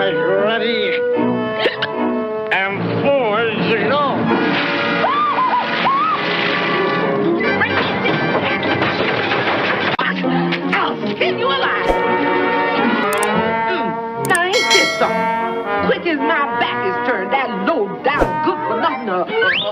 make ready. And forward you go. I'll skin you alive. Now ain't this something? Quick as my back is turned, that low down good for nothing.